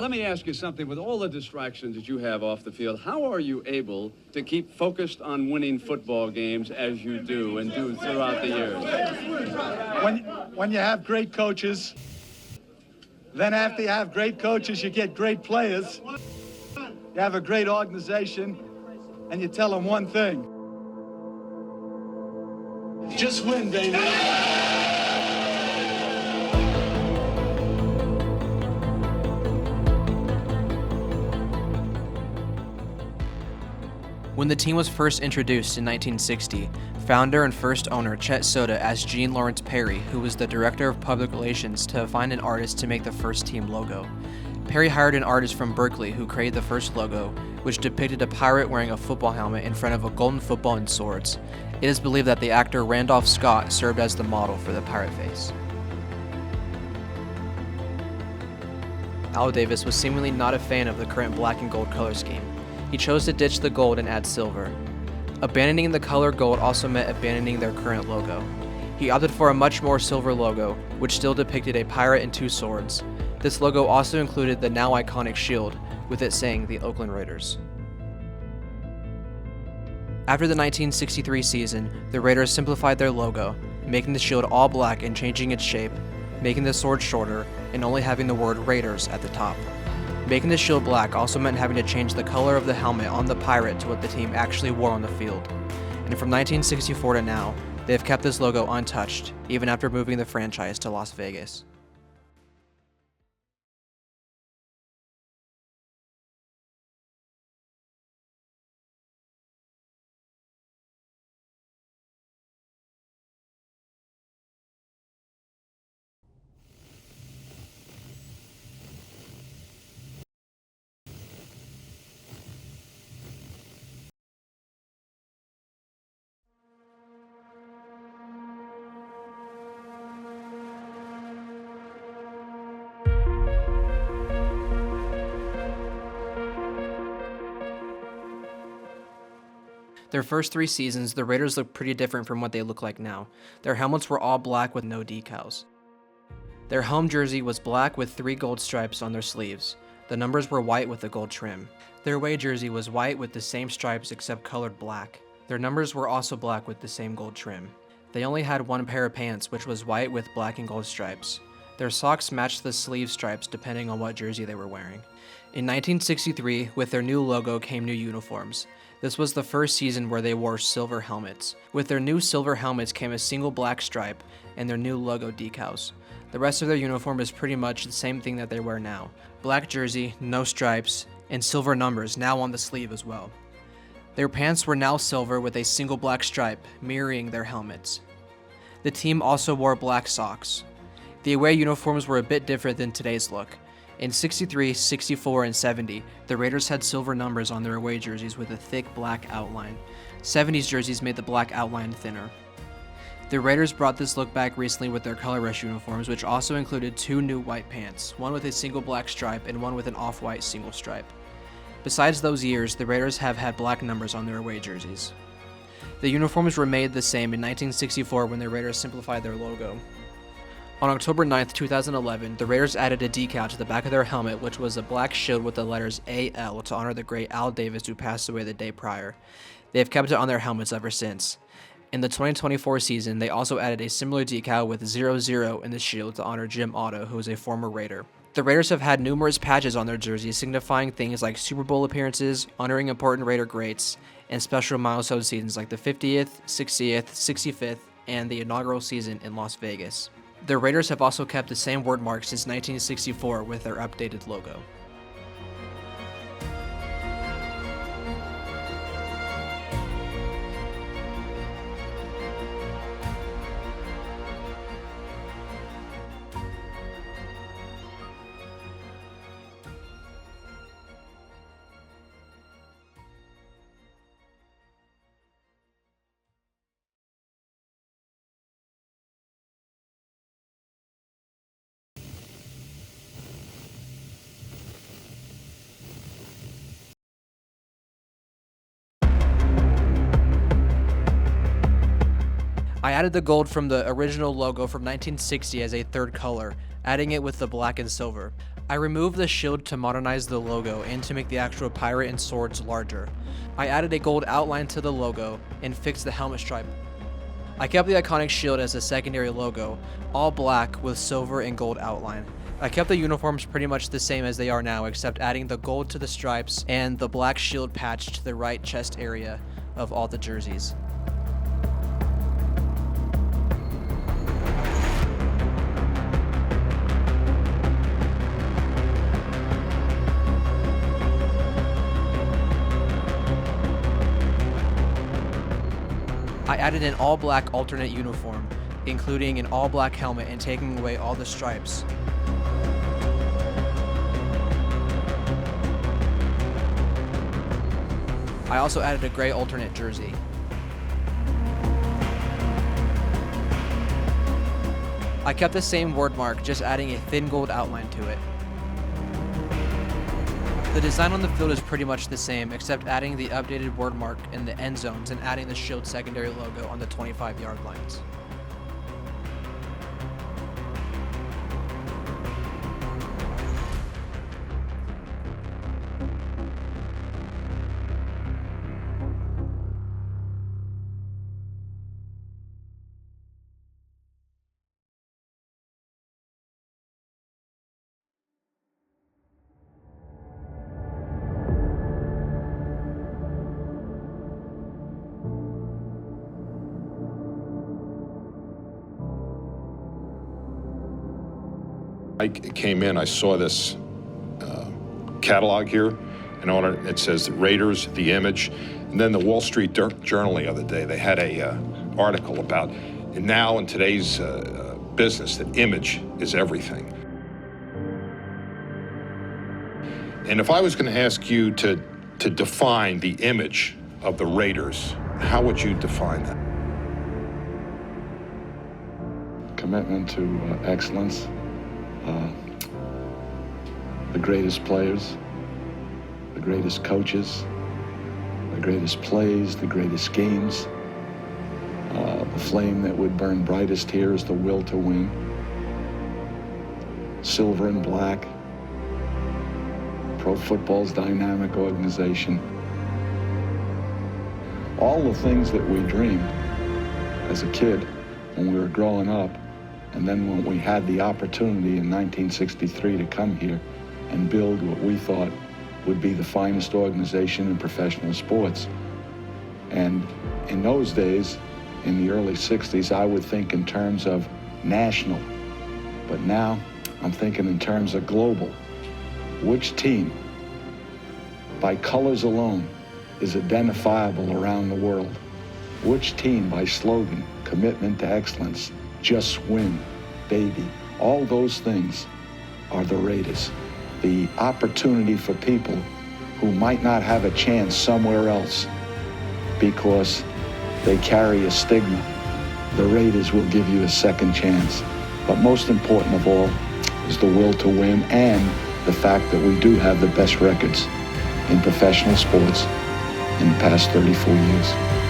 Let me ask you something. With all the distractions that you have off the field, how are you able to keep focused on winning football games as you do and do throughout the years? When you have great coaches, then after you have great coaches, you get great players. You have a great organization, and you tell them one thing. Just win, baby. When the team was first introduced in 1960, founder and first owner Chet Soda asked Gene Lawrence Perry, who was the director of public relations, to find an artist to make the first team logo. Perry hired an artist from Berkeley who created the first logo, which depicted a pirate wearing a football helmet in front of a golden football and swords. It is believed that the actor Randolph Scott served as the model for the pirate face. Al Davis was seemingly not a fan of the current black and gold color scheme. He chose to ditch the gold and add silver. Abandoning the color gold also meant abandoning their current logo. He opted for a much more silver logo, which still depicted a pirate and two swords. This logo also included the now iconic shield, with it saying the Oakland Raiders. After the 1963 season, the Raiders simplified their logo, making the shield all black and changing its shape, making the sword shorter, and only having the word Raiders at the top. Making the shield black also meant having to change the color of the helmet on the pirate to what the team actually wore on the field. And from 1964 to now, they have kept this logo untouched, even after moving the franchise to Las Vegas. Their first 3 seasons, the Raiders looked pretty different from what they look like now. Their helmets were all black with no decals. Their home jersey was black with 3 gold stripes on their sleeves. The numbers were white with a gold trim. Their away jersey was white with the same stripes except colored black. Their numbers were also black with the same gold trim. They only had 1 pair of pants, which was white with black and gold stripes. Their socks matched the sleeve stripes depending on what jersey they were wearing. In 1963, with their new logo came new uniforms. This was the first season where they wore silver helmets. With their new silver helmets came a single black stripe and their new logo decals. The rest of their uniform is pretty much the same thing that they wear now. Black jersey, no stripes, and silver numbers now on the sleeve as well. Their pants were now silver with a single black stripe, mirroring their helmets. The team also wore black socks. The away uniforms were a bit different than today's look. In 63, 64, and 70, the Raiders had silver numbers on their away jerseys with a thick black outline. 70s jerseys made the black outline thinner. The Raiders brought this look back recently with their color rush uniforms, which also included 2 new white pants, one with a single black stripe and one with an off-white single stripe. Besides those years, the Raiders have had black numbers on their away jerseys. The uniforms were made the same in 1964 when the Raiders simplified their logo. On October 9, 2011, the Raiders added a decal to the back of their helmet, which was a black shield with the letters AL to honor the great Al Davis who passed away the day prior. They have kept it on their helmets ever since. In the 2024 season, they also added a similar decal with 00 in the shield to honor Jim Otto, who was a former Raider. The Raiders have had numerous patches on their jerseys signifying things like Super Bowl appearances, honoring important Raider greats, and special milestone seasons like the 50th, 60th, 65th, and the inaugural season in Las Vegas. The Raiders have also kept the same word mark since 1964 with their updated logo. I added the gold from the original logo from 1960 as a third color, adding it with the black and silver. I removed the shield to modernize the logo and to make the actual pirate and swords larger. I added a gold outline to the logo and fixed the helmet stripe. I kept the iconic shield as a secondary logo, all black with silver and gold outline. I kept the uniforms pretty much the same as they are now, except adding the gold to the stripes and the black shield patch to the right chest area of all the jerseys. I added an all-black alternate uniform, including an all-black helmet and taking away all the stripes. I also added a gray alternate jersey. I kept the same word mark, just adding a thin gold outline to it. The design on the field is pretty much the same, except adding the updated word mark in the end zones and adding the shield secondary logo on the 25-yard lines. I came in, I saw this catalog here, and on it says the Raiders, the image, and then the Wall Street Journal the other day, they had a article about now in today's business that image is everything. And if I was going to ask you to define the image of the Raiders, how would you define that? Commitment to excellence. The greatest players, the greatest coaches, the greatest plays, the greatest games. The flame that would burn brightest here is the will to win. Silver and black. Pro football's dynamic organization. All the things that we dreamed as a kid when we were growing up, and then when we had the opportunity in 1963 to come here and build what we thought would be the finest organization in professional sports. And in those days, in the early 60s, I would think in terms of national. But now, I'm thinking in terms of global. Which team, by colors alone, is identifiable around the world? Which team, by slogan, commitment to excellence, just win, baby, all those things are the Raiders. The opportunity for people who might not have a chance somewhere else because they carry a stigma. The Raiders will give you a second chance. But most important of all is the will to win and the fact that we do have the best records in professional sports in the past 34 years.